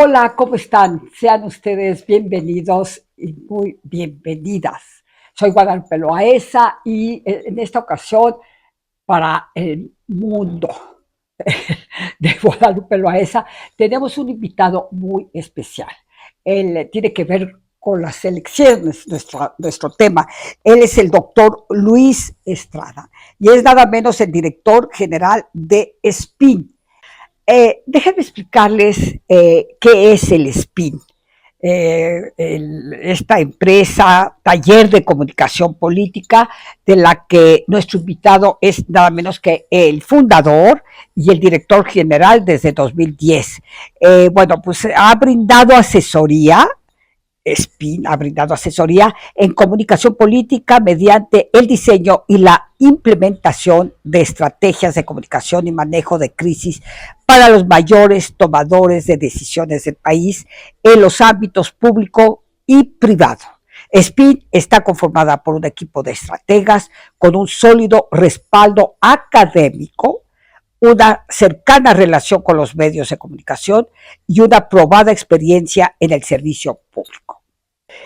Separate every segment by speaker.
Speaker 1: Hola, ¿cómo están? Sean ustedes bienvenidos y muy bienvenidas. Soy Guadalupe Loaesa y en esta ocasión para el mundo de Guadalupe Loaesa tenemos un invitado muy especial. Él tiene que ver con las elecciones, nuestro tema. Él es el doctor Luis Estrada y es nada menos el director general de SPIN. Déjenme explicarles qué es el SPIN. Esta empresa, taller de comunicación política, de la que nuestro invitado es nada menos que el fundador y el director general desde 2010. Bueno, pues ha brindado asesoría. SPIN ha brindado asesoría en comunicación política mediante el diseño y la implementación de estrategias de comunicación y manejo de crisis para los mayores tomadores de decisiones del país en los ámbitos público y privado. SPIN está conformada por un equipo de estrategas con un sólido respaldo académico, una cercana relación con los medios de comunicación y una probada experiencia en el servicio público.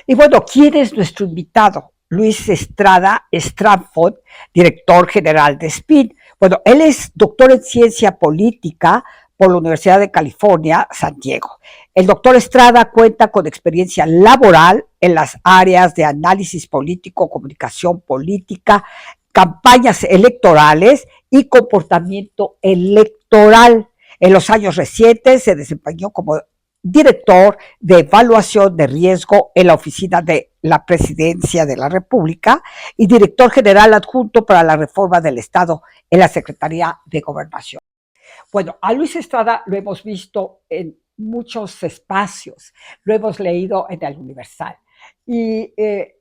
Speaker 1: Y bueno, ¿quién es nuestro invitado? Luis Estrada Stratford, director general de SPIN. Bueno, él es doctor en ciencia política por la Universidad de California, San Diego. El doctor Estrada cuenta con experiencia laboral en las áreas de análisis político, comunicación política, campañas electorales y comportamiento electoral. En los años recientes se desempeñó como director de evaluación de riesgo en la oficina de la Presidencia de la República y director general adjunto para la reforma del Estado en la Secretaría de Gobernación. Bueno, a Luis Estrada lo hemos visto en muchos espacios, lo hemos leído en el Universal y él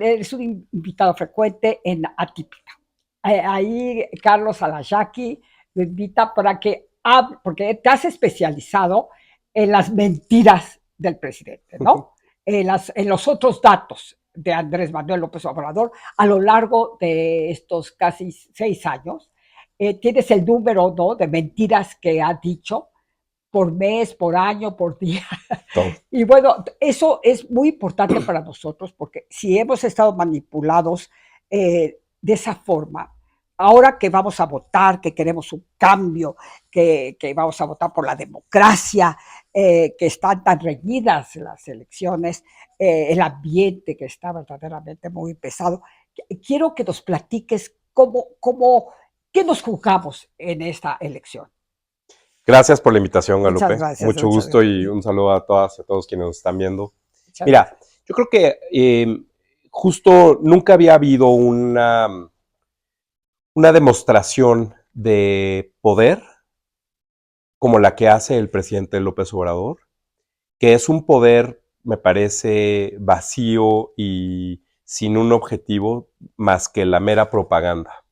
Speaker 1: es un invitado frecuente en Atípica. Ahí Carlos Alayaki lo invita para que hable, porque te has especializado en las mentiras del presidente, ¿no? En los otros datos de Andrés Manuel López Obrador a lo largo de estos casi 6 años. Tienes el número, ¿no?, de mentiras que ha dicho por mes, por año, por día. Todo. Y bueno, eso es muy importante para nosotros porque si hemos estado manipulados de esa forma, ahora que vamos a votar, que queremos un cambio, que vamos a votar por la democracia, que están tan reñidas las elecciones, el ambiente que está verdaderamente muy pesado, quiero que nos platiques qué nos jugamos en esta elección.
Speaker 2: Gracias por la invitación, Guadalupe.
Speaker 1: Muchas gracias.
Speaker 2: Mucho gusto y un saludo a todas y a todos quienes nos están viendo. Mira, yo creo que justo nunca había habido una demostración de poder como la que hace el presidente López Obrador, que es un poder, me parece, vacío y sin un objetivo más que la mera propaganda.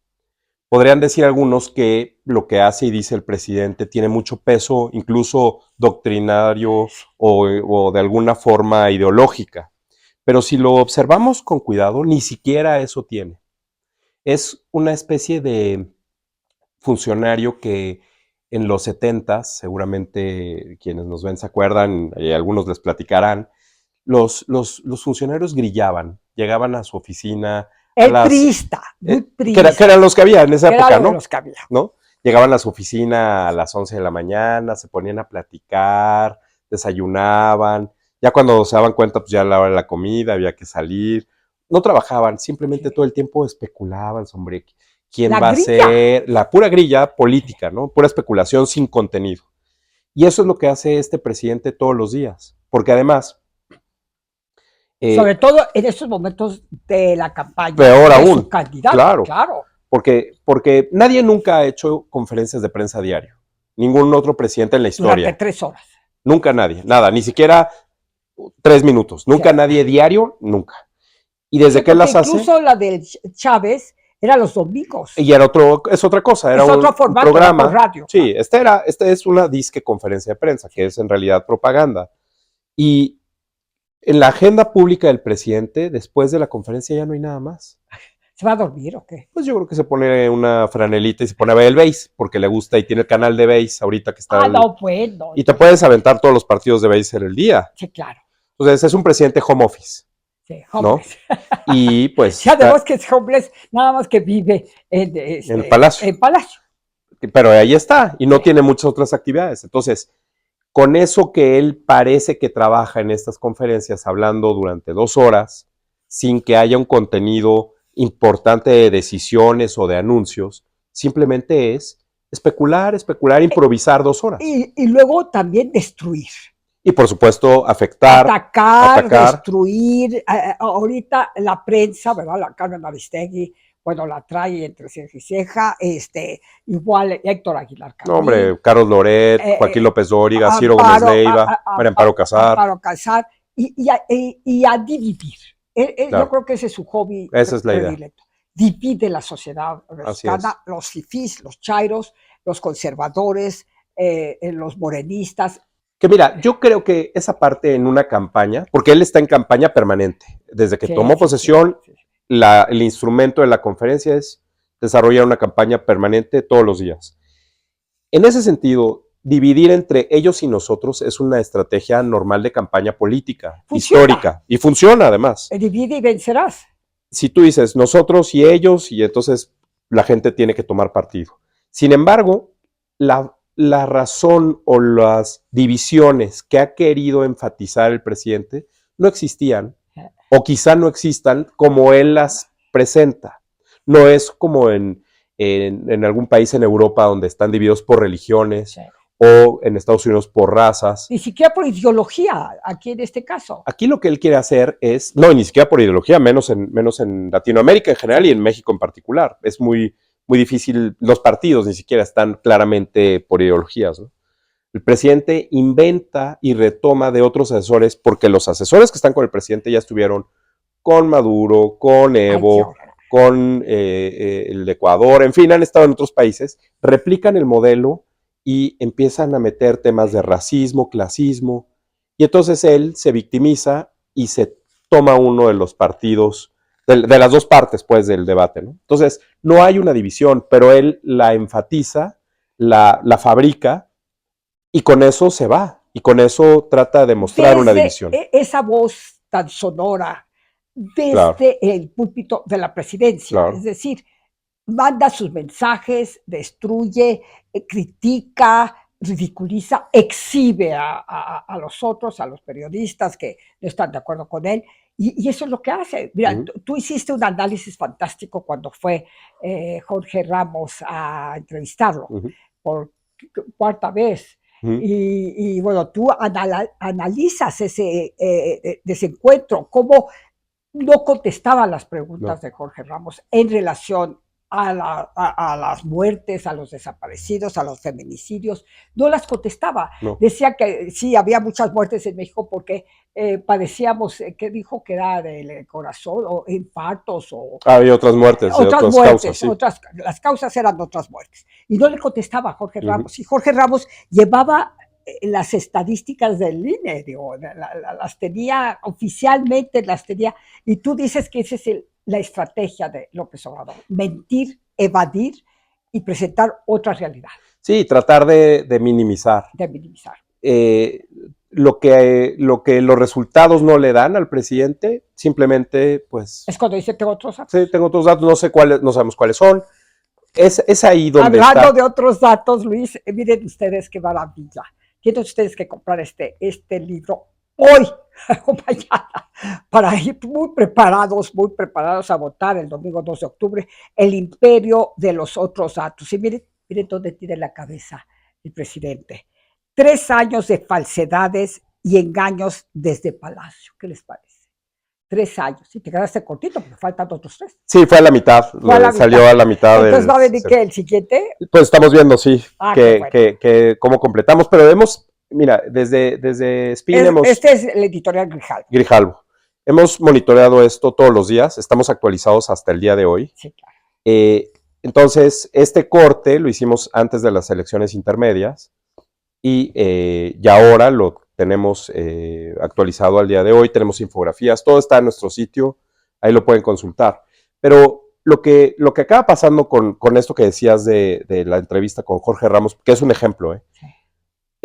Speaker 2: Podrían decir algunos que lo que hace y dice el presidente tiene mucho peso, incluso doctrinario o de alguna forma ideológica. Pero si lo observamos con cuidado, ni siquiera eso tiene. Es una especie de funcionario que en los 70s, seguramente quienes nos ven se acuerdan, y algunos les platicarán, los funcionarios grillaban, llegaban a su oficina.
Speaker 1: El priista, muy priista.
Speaker 2: Que eran los que había en esa época, ¿no?
Speaker 1: Los que había.
Speaker 2: ¿No? Llegaban a su oficina a las 11 de la mañana, se ponían a platicar, desayunaban. Ya cuando se daban cuenta, pues ya a la hora de la comida, había que salir. No trabajaban, simplemente todo el tiempo especulaban sobre quién va a ser. La pura grilla política, ¿no? Pura especulación sin contenido. Y eso es lo que hace este presidente todos los días. Porque además...
Speaker 1: sobre todo en estos momentos de la campaña
Speaker 2: peor
Speaker 1: de
Speaker 2: aún,
Speaker 1: su candidato.
Speaker 2: Claro. Porque nadie nunca ha hecho conferencias de prensa diario. Ningún otro presidente en la historia.
Speaker 1: Durante 3 horas.
Speaker 2: Nunca nadie, nada, ni siquiera 3 minutos. Nunca
Speaker 1: Sí.
Speaker 2: nadie diario, nunca. Y desde
Speaker 1: Sí,
Speaker 2: que él
Speaker 1: porque
Speaker 2: las hace,
Speaker 1: incluso la de Chávez era los domingos.
Speaker 2: y era es otra cosa, era
Speaker 1: Es otro
Speaker 2: un
Speaker 1: formato, era por
Speaker 2: programa.
Speaker 1: radio.
Speaker 2: Sí, esta es una disque conferencia de prensa, que es en realidad propaganda. Y en la agenda pública del presidente, después de la conferencia ya no hay nada más.
Speaker 1: ¿Se va a dormir o qué?
Speaker 2: Pues yo creo que se pone una franelita y se pone a ver el béis, porque le gusta y tiene el canal de béis ahorita que está.
Speaker 1: No, pues no.
Speaker 2: Y te puedes aventar todos los partidos de béis en el día.
Speaker 1: Sí, claro.
Speaker 2: Entonces es un presidente home office.
Speaker 1: Sí,
Speaker 2: ¿no? Y pues.
Speaker 1: Ya además que es homeless, nada más que vive en
Speaker 2: el Palacio.
Speaker 1: En Palacio.
Speaker 2: Pero ahí está, y no tiene muchas otras actividades. Entonces, con eso que él parece que trabaja en estas conferencias, hablando durante 2 horas, sin que haya un contenido importante de decisiones o de anuncios, simplemente es especular, improvisar 2 horas.
Speaker 1: Y luego también destruir.
Speaker 2: Y por supuesto,
Speaker 1: atacar, destruir. Ahorita la prensa, ¿verdad? La Carmen Aristegui, bueno, la trae entre ceja y ceja, igual Héctor Aguilar
Speaker 2: Camín. No, hombre, Carlos Loret, Joaquín López Dóriga, Ciro Gómez Leiva, María Amparo Casar.
Speaker 1: Y a dividir. Claro. Yo creo que ese es su hobby.
Speaker 2: Esa es la idea.
Speaker 1: Divide la sociedad mexicana, los fifís, los chairos, los conservadores, los morenistas.
Speaker 2: Que mira, yo creo que esa parte en una campaña, porque él está en campaña permanente, desde que tomó posesión, el instrumento de la conferencia es desarrollar una campaña permanente todos los días. En ese sentido, dividir entre ellos y nosotros es una estrategia normal de campaña política, histórica, y funciona además.
Speaker 1: Divide y vencerás.
Speaker 2: Si tú dices nosotros y ellos, y entonces la gente tiene que tomar partido. Sin embargo, la razón o las divisiones que ha querido enfatizar el presidente no existían, o quizá no existan como él las presenta. No es como en algún país en Europa donde están divididos por religiones, o en Estados Unidos por razas.
Speaker 1: Ni siquiera por ideología, aquí en este caso.
Speaker 2: Aquí lo que él quiere hacer es, no, ni siquiera por ideología, menos en Latinoamérica en general y en México en particular. Es muy difícil, los partidos ni siquiera están claramente por ideologías, ¿no? El presidente inventa y retoma de otros asesores, porque los asesores que están con el presidente ya estuvieron con Maduro, con Evo, con el Ecuador, en fin, han estado en otros países, replican el modelo y empiezan a meter temas de racismo, clasismo, y entonces él se victimiza y se toma uno de los partidos, de las dos partes, pues, del debate, ¿no? Entonces, no hay una división, pero él la enfatiza, la fabrica, y con eso se va, y con eso trata de mostrar una división.
Speaker 1: Esa voz tan sonora desde el púlpito de la presidencia, es decir, manda sus mensajes, destruye, critica, ridiculiza, exhibe a los otros, a los periodistas que no están de acuerdo con él, y eso es lo que hace. Mira, tú hiciste un análisis fantástico cuando fue Jorge Ramos a entrevistarlo por 4ª vez. Y bueno, tú analizas ese desencuentro, cómo no contestaba las preguntas de Jorge Ramos en relación a las muertes, a los desaparecidos, a los feminicidios, no las contestaba. No. Decía que sí, había muchas muertes en México porque padecíamos, ¿qué dijo? Que era del corazón, o infartos, o...
Speaker 2: Había otras muertes, otras causas. Sí.
Speaker 1: Las causas eran otras muertes. Y no le contestaba a Jorge Ramos. Y Jorge Ramos llevaba las estadísticas del INE, digo, las tenía oficialmente, las tenía, y tú dices que esa es la estrategia de López Obrador, mentir, evadir y presentar otra realidad.
Speaker 2: Sí, tratar de minimizar.
Speaker 1: De minimizar.
Speaker 2: Lo que los resultados no le dan al presidente, simplemente, pues...
Speaker 1: Es cuando dice, tengo otros datos.
Speaker 2: Sí, tengo otros datos, no sabemos cuáles son. Es ahí donde
Speaker 1: Hablando de otros datos, Luis, miren ustedes qué maravilla. Tienen ustedes que comprar este libro hoy o mañana para ir muy preparados a votar el domingo 2 de octubre, El imperio de los otros datos. Y miren dónde tiene la cabeza el presidente. 3 años de falsedades y engaños desde Palacio. ¿Qué les parece? 3 años. Y te quedaste cortito, porque faltan otros 3.
Speaker 2: Sí, fue a la mitad. Salió a la mitad.
Speaker 1: Entonces, ¿va a venir qué? ¿El siguiente?
Speaker 2: Pues estamos viendo, sí, cómo completamos, pero Mira, desde Spin hemos...
Speaker 1: Este es el editorial Grijalvo.
Speaker 2: Grijalvo. Hemos monitoreado esto todos los días, estamos actualizados hasta el día de hoy.
Speaker 1: Sí, claro.
Speaker 2: Entonces, este corte lo hicimos antes de las elecciones intermedias y ya ahora lo tenemos actualizado al día de hoy, tenemos infografías, todo está en nuestro sitio, ahí lo pueden consultar. Pero lo que acaba pasando con esto que decías de la entrevista con Jorge Ramos, que es un ejemplo,
Speaker 1: Sí.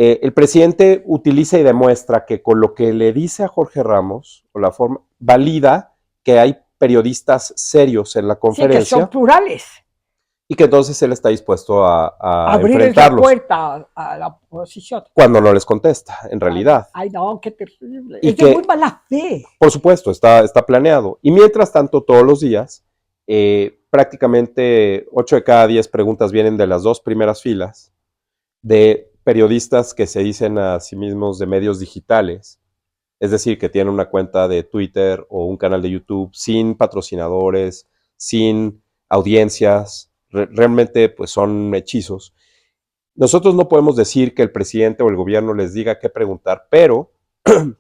Speaker 2: El presidente utiliza y demuestra que con lo que le dice a Jorge Ramos, o la forma, valida que hay periodistas serios en la
Speaker 1: Sí, que
Speaker 2: conferencia
Speaker 1: son plurales.
Speaker 2: y que entonces él está dispuesto a
Speaker 1: Abrirles la
Speaker 2: enfrentarlos
Speaker 1: puerta a la oposición.
Speaker 2: cuando no les contesta, en realidad.
Speaker 1: Ay, no, qué terrible.
Speaker 2: Y
Speaker 1: Es de muy mala fe.
Speaker 2: Por supuesto, está planeado. Y mientras tanto, todos los días, prácticamente 8 de cada 10 preguntas vienen de las 2 primeras filas de periodistas que se dicen a sí mismos de medios digitales, es decir, que tienen una cuenta de Twitter o un canal de YouTube sin patrocinadores, sin audiencias, realmente pues son hechizos. Nosotros no podemos decir que el presidente o el gobierno les diga qué preguntar, pero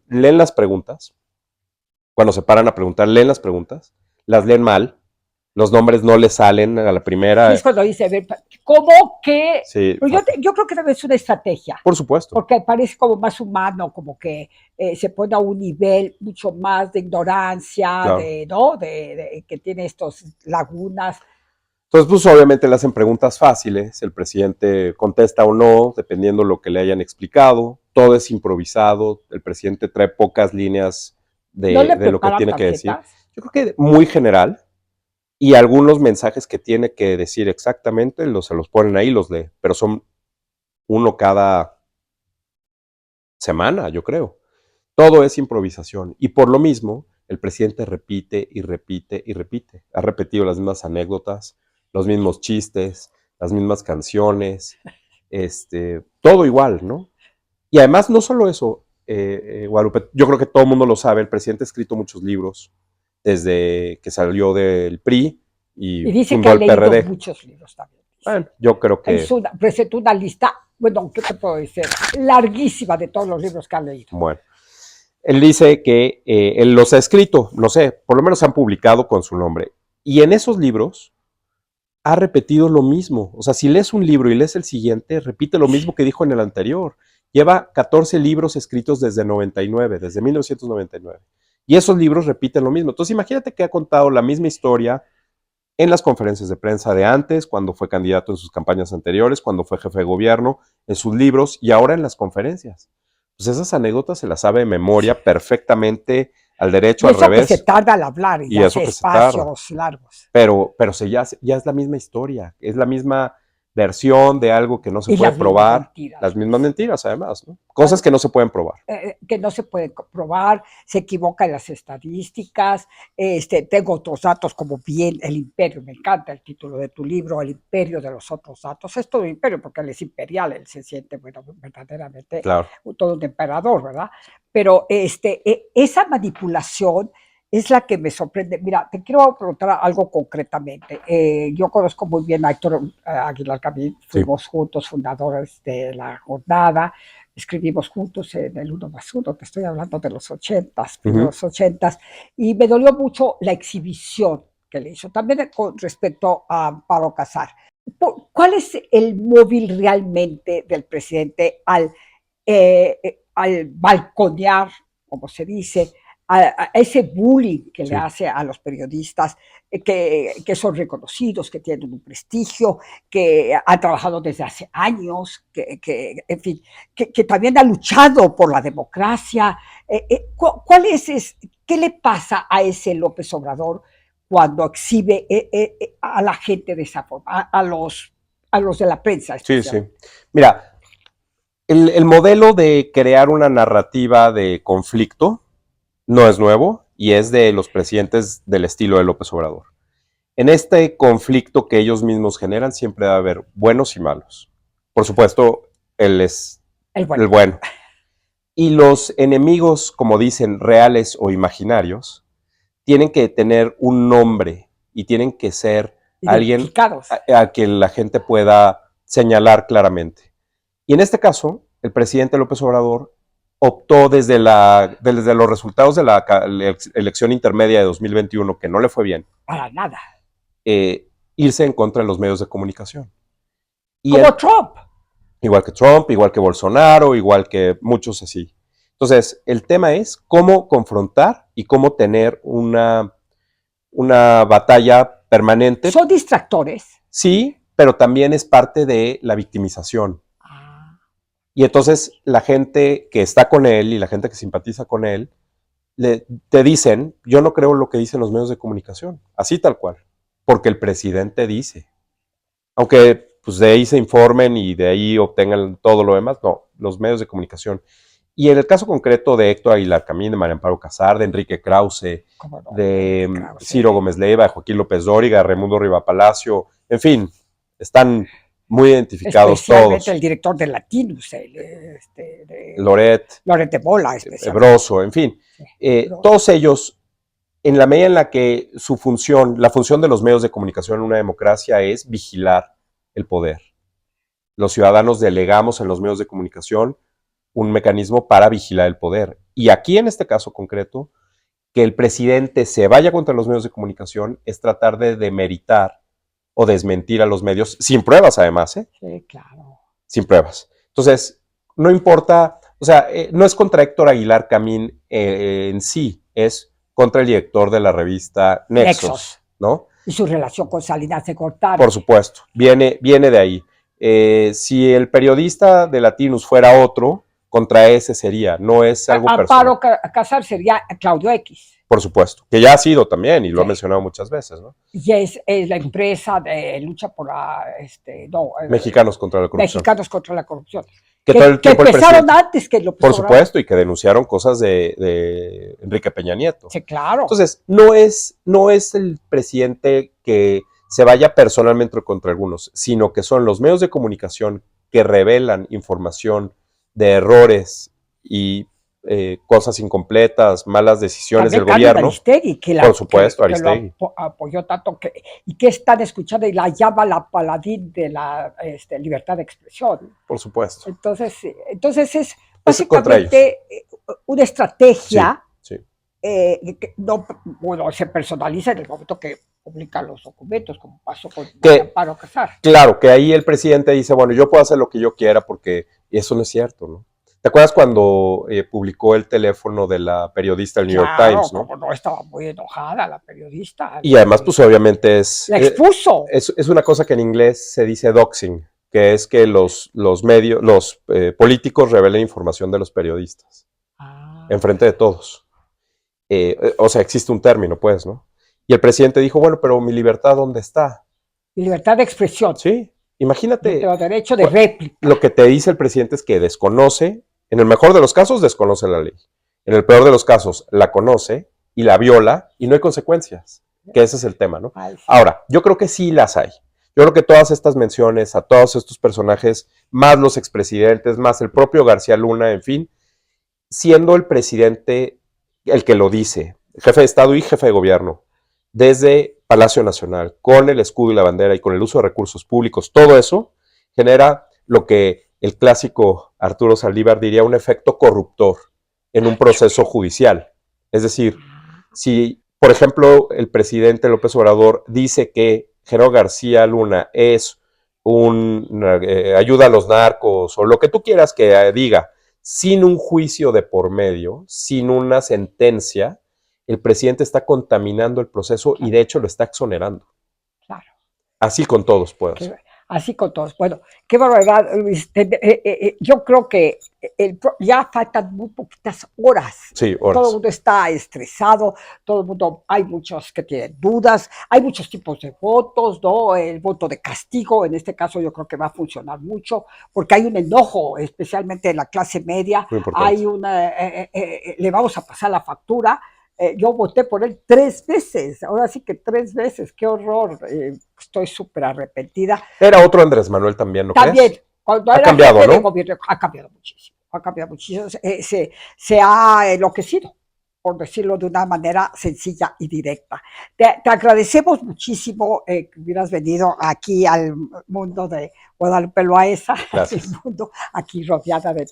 Speaker 2: leen las preguntas, cuando se paran a preguntar, leen las preguntas, las leen mal, los nombres no les salen a la primera.
Speaker 1: Y es cuando dice, ¿cómo que?
Speaker 2: Sí,
Speaker 1: Pero yo creo que debe ser una estrategia.
Speaker 2: por supuesto.
Speaker 1: Porque parece como más humano, como que se pone a un nivel mucho más de ignorancia,
Speaker 2: Claro.
Speaker 1: ¿no? Que tiene estos lagunas.
Speaker 2: Entonces, pues obviamente le hacen preguntas fáciles, el presidente contesta o no, dependiendo de lo que le hayan explicado, todo es improvisado, el presidente trae pocas líneas de lo que tiene que decir. Yo creo que muy general, y algunos mensajes que tiene que decir exactamente, se los ponen ahí y los lee, pero son uno cada semana, yo creo. Todo es improvisación, y por lo mismo, el presidente repite y repite y repite. Ha repetido las mismas anécdotas, los mismos chistes, las mismas canciones, todo igual, ¿no? Y además, no solo eso, Guadalupe, yo creo que todo el mundo lo sabe, el presidente ha escrito muchos libros desde que salió del PRI
Speaker 1: Y
Speaker 2: y
Speaker 1: dice
Speaker 2: fundó
Speaker 1: que ha
Speaker 2: el
Speaker 1: leído
Speaker 2: PRD.
Speaker 1: muchos libros también.
Speaker 2: Bueno, yo creo que...
Speaker 1: Presentó una lista, bueno, ¿qué te puedo decir? Larguísima de todos los libros que ha leído.
Speaker 2: Bueno, él dice que él los ha escrito, no sé, por lo menos se han publicado con su nombre. Y en esos libros ha repetido lo mismo. O sea, si lees un libro y lees el siguiente, repite lo mismo que dijo en el anterior. Lleva 14 libros escritos desde 99, desde 1999. Y esos libros repiten lo mismo. Entonces, imagínate que ha contado la misma historia en las conferencias de prensa de antes, cuando fue candidato en sus campañas anteriores, cuando fue jefe de gobierno, en sus libros y ahora en las conferencias. Pues esas anécdotas se las sabe de memoria perfectamente, al derecho,
Speaker 1: y
Speaker 2: al
Speaker 1: eso
Speaker 2: revés.
Speaker 1: Que se tarda al hablar y
Speaker 2: eso
Speaker 1: hace
Speaker 2: que espacios
Speaker 1: se tarda. Largos.
Speaker 2: Pero ya es la misma historia, es la misma versión de algo que no se puede probar. Las mismas mentiras, además, ¿no? Cosas que no se pueden probar.
Speaker 1: Que no se pueden probar, se equivoca en las estadísticas. Tengo otros datos, como bien el imperio, me encanta el título de tu libro, el imperio de los otros datos. Es todo imperio porque él es imperial, él se siente, bueno, verdaderamente
Speaker 2: claro,
Speaker 1: todo un emperador, ¿verdad? Pero esa manipulación es la que me sorprende. Mira, te quiero preguntar algo concretamente. Yo conozco muy bien a Héctor Aguilar Camín, fuimos juntos fundadores de La Jornada, escribimos juntos en el 1+1, te estoy hablando de los 80s, los 80s, y me dolió mucho la exhibición que le hizo, también con respecto a Pablo Casar. ¿Cuál es el móvil realmente del presidente al balconear, como se dice, a ese bullying que le hace a los periodistas que son reconocidos, que tienen un prestigio, que han trabajado desde hace años, en fin, que también ha luchado por la democracia? ¿Qué le pasa a ese López Obrador cuando exhibe a la gente de esa forma, a los de la prensa?
Speaker 2: Sí. Mira, el modelo de crear una narrativa de conflicto no es nuevo y es de los presidentes del estilo de López Obrador. En este conflicto que ellos mismos generan siempre va a haber buenos y malos. Por supuesto, él es el bueno. Y los enemigos, como dicen, reales o imaginarios, tienen que tener un nombre y tienen que ser alguien a quien la gente pueda señalar claramente. Y en este caso, el presidente López Obrador optó desde los resultados de la elección intermedia de 2021, que no le fue bien,
Speaker 1: Para nada.
Speaker 2: Irse en contra de los medios de comunicación. Y
Speaker 1: Como Trump.
Speaker 2: Igual que Trump, igual que Bolsonaro, igual que muchos así. Entonces, el tema es cómo confrontar y cómo tener una batalla permanente.
Speaker 1: Son distractores.
Speaker 2: Sí, pero también es parte de la victimización. Y entonces la gente que está con él y la gente que simpatiza con él, te dicen, yo no creo lo que dicen los medios de comunicación, así tal cual, porque el presidente dice. Aunque pues de ahí se informen y de ahí obtengan todo lo demás, no, los medios de comunicación. Y en el caso concreto de Héctor Aguilar Camín, de María Amparo Casar, de Enrique Krause,
Speaker 1: no,
Speaker 2: de Ciro Gómez Leiva, de Joaquín López Dóriga, Raimundo Rivapalacio, en fin, están muy identificados
Speaker 1: especialmente
Speaker 2: todos.
Speaker 1: El director de Latinus,
Speaker 2: Loret
Speaker 1: de Mola,
Speaker 2: Broso, en fin. Todos ellos, en la medida en la que la función de los medios de comunicación en una democracia es vigilar el poder. Los ciudadanos delegamos en los medios de comunicación un mecanismo para vigilar el poder. Y aquí, en este caso concreto, que el presidente se vaya contra los medios de comunicación es tratar de demeritar o desmentir a los medios, sin pruebas además, ¿eh?
Speaker 1: Sí, claro.
Speaker 2: Sin pruebas. Entonces, no importa, o sea, no es contra Héctor Aguilar Camín en sí, es contra el director de la revista Nexos, ¿no?
Speaker 1: Y su relación con Salinas de Gortari.
Speaker 2: Por supuesto, viene de ahí. Si el periodista de Latinus fuera otro, contra ese sería, no es algo personal.
Speaker 1: Amparo Casar sería Claudio X.
Speaker 2: Por supuesto, que ya ha sido también y lo ha mencionado muchas veces, ¿no?
Speaker 1: Y es la empresa de lucha por la,
Speaker 2: Mexicanos contra la corrupción.
Speaker 1: Mexicanos contra la corrupción.
Speaker 2: Que todo el tiempo
Speaker 1: empezaron antes que
Speaker 2: Por supuesto, y que denunciaron cosas de Enrique Peña Nieto.
Speaker 1: Sí, claro.
Speaker 2: Entonces, no es el presidente que se vaya personalmente contra algunos, sino que son los medios de comunicación que revelan información de errores y cosas incompletas, malas decisiones
Speaker 1: también
Speaker 2: del gobierno.
Speaker 1: Aristegui,
Speaker 2: por supuesto, Aristegui.
Speaker 1: Que lo apoyó tanto y que están escuchando y la llama la paladín de la libertad de expresión.
Speaker 2: Por supuesto.
Speaker 1: Entonces es básicamente una estrategia que no, se personaliza en el momento que publican los documentos, como pasó con Amparo Casar.
Speaker 2: Claro, que ahí el presidente dice, bueno, yo puedo hacer lo que yo quiera porque eso no es cierto, ¿no? ¿Te acuerdas cuando publicó el teléfono de la periodista del New York Times, no?
Speaker 1: No, estaba muy enojada la periodista.
Speaker 2: Y además, pues obviamente
Speaker 1: la expuso.
Speaker 2: Es una cosa que en inglés se dice doxing, que es que los medios, los políticos revelen información de los periodistas enfrente de todos. O sea, existe un término, pues, ¿no? Y el presidente dijo, bueno, pero mi libertad, ¿dónde está?
Speaker 1: Mi libertad de expresión.
Speaker 2: Sí, imagínate.
Speaker 1: Yo tengo derecho de réplica.
Speaker 2: Lo que te dice el presidente es que desconoce, en el mejor de los casos, desconoce la ley. En el peor de los casos, la conoce y la viola y no hay consecuencias. Que ese es el tema, ¿no?
Speaker 1: Ay, sí.
Speaker 2: Ahora, yo creo que sí las hay. Yo creo que todas estas menciones a todos estos personajes, más los expresidentes, más el propio García Luna, en fin, siendo el presidente el que lo dice, jefe de Estado y jefe de gobierno, desde Palacio Nacional, con el escudo y la bandera y con el uso de recursos públicos, todo eso genera lo que el clásico Arturo Saldívar diría un efecto corruptor en un proceso judicial. Es decir, si, por ejemplo, el presidente López Obrador dice que Genaro García Luna es ayuda a los narcos o lo que tú quieras que diga, sin un juicio de por medio, sin una sentencia, el presidente está contaminando el proceso y de hecho lo está exonerando.
Speaker 1: Claro.
Speaker 2: Así con todos, pues.
Speaker 1: Así con todos. Bueno, qué barbaridad. Yo creo que ya faltan muy poquitas horas.
Speaker 2: Sí, horas.
Speaker 1: Todo el mundo está estresado, todo el mundo, hay muchos que tienen dudas, hay muchos tipos de votos, ¿no? El voto de castigo, en este caso yo creo que va a funcionar mucho, porque hay un enojo, especialmente en la clase media, hay le vamos a pasar la factura. Yo voté por él 3 veces, ahora sí que 3 veces, qué horror, estoy súper arrepentida.
Speaker 2: Era otro Andrés Manuel también, ¿no crees?
Speaker 1: También, cuando era
Speaker 2: cambiado,
Speaker 1: jefe
Speaker 2: ¿no?
Speaker 1: de gobierno, ha cambiado muchísimo, se ha enloquecido. por decirlo de una manera sencilla y directa. Te agradecemos muchísimo que hubieras venido aquí al mundo de Guadalupe Loaesa, el mundo aquí rodeada de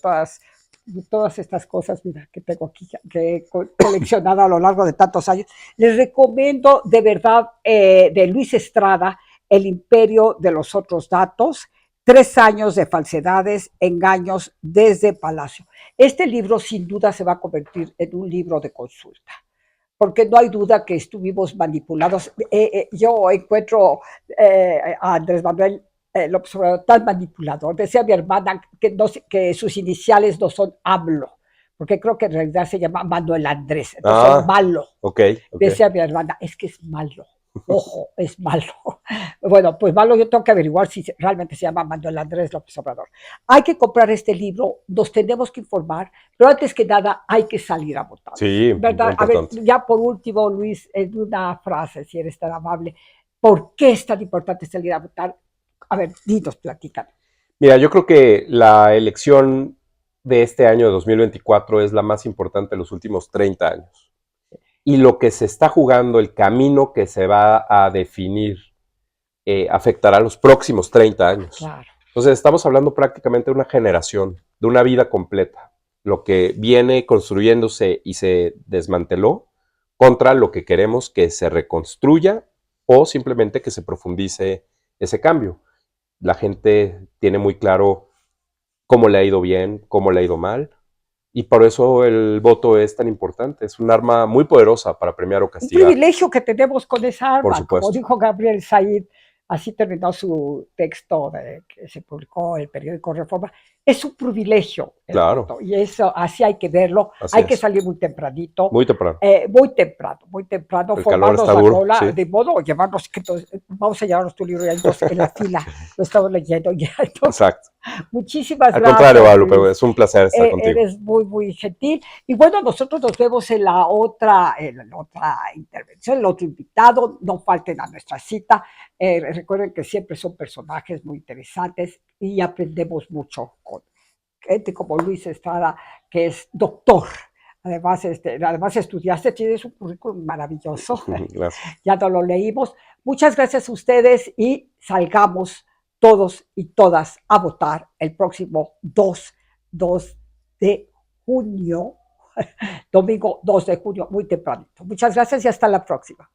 Speaker 1: todas estas cosas, mira, que tengo aquí, que he coleccionado a lo largo de tantos años. Les recomiendo de verdad de Luis Estrada, El imperio de los otros datos, 3 años de falsedades, engaños desde Palacio. Este libro sin duda se va a convertir en un libro de consulta, porque no hay duda que estuvimos manipulados. Yo encuentro a Andrés Manuel López Obrador tan manipulador. Decía mi hermana que sus iniciales no son AMLO, porque creo que en realidad se llama Manuel Andrés, entonces son malo.
Speaker 2: Okay.
Speaker 1: Decía mi hermana, es que es malo. Ojo, es malo. Bueno, pues malo yo tengo que averiguar si realmente se llama Manuel Andrés López Obrador. Hay que comprar este libro, nos tenemos que informar, pero antes que nada hay que salir a votar.
Speaker 2: Sí,
Speaker 1: ¿verdad? A ver, ya por último, Luis, en una frase, si eres tan amable, ¿por qué es tan importante salir a votar? A ver, dinos, platícanos.
Speaker 2: Mira, yo creo que la elección de este año de 2024 es la más importante de los últimos 30 años. Y lo que se está jugando, el camino que se va a definir, afectará los próximos 30 años.
Speaker 1: Claro.
Speaker 2: Entonces estamos hablando prácticamente de una generación, de una vida completa. Lo que viene construyéndose y se desmanteló contra lo que queremos que se reconstruya o simplemente que se profundice ese cambio. La gente tiene muy claro cómo le ha ido bien, cómo le ha ido mal, y por eso el voto es tan importante. Es un arma muy poderosa para premiar o castigar.
Speaker 1: Un privilegio que tenemos con esa arma,
Speaker 2: por supuesto.
Speaker 1: Como dijo Gabriel Said, así terminó su texto que se publicó en el periódico Reforma. Es un privilegio el voto, y eso así hay que verlo. Hay que salir muy tempranito.
Speaker 2: Muy temprano.
Speaker 1: Muy temprano,
Speaker 2: el
Speaker 1: formarnos la cola, sí. De modo llevarnos, vamos a llevarnos tu libro ya en la fila, lo estamos leyendo ya. Entonces,
Speaker 2: exacto.
Speaker 1: Muchísimas
Speaker 2: Al
Speaker 1: gracias.
Speaker 2: Al contrario, Valo, es un placer estar contigo.
Speaker 1: Eres muy, muy gentil. Y bueno, nosotros nos vemos en la otra intervención, el otro invitado. No falten a nuestra cita. Recuerden que siempre son personajes muy interesantes y aprendemos mucho con gente como Luis Estrada, que es doctor. Además estudiaste, tienes un currículum maravilloso.
Speaker 2: Gracias.
Speaker 1: Ya no lo leímos. Muchas gracias a ustedes y salgamos todos y todas a votar el próximo 2 de junio, domingo 2 de junio, muy tempranito. Muchas gracias y hasta la próxima.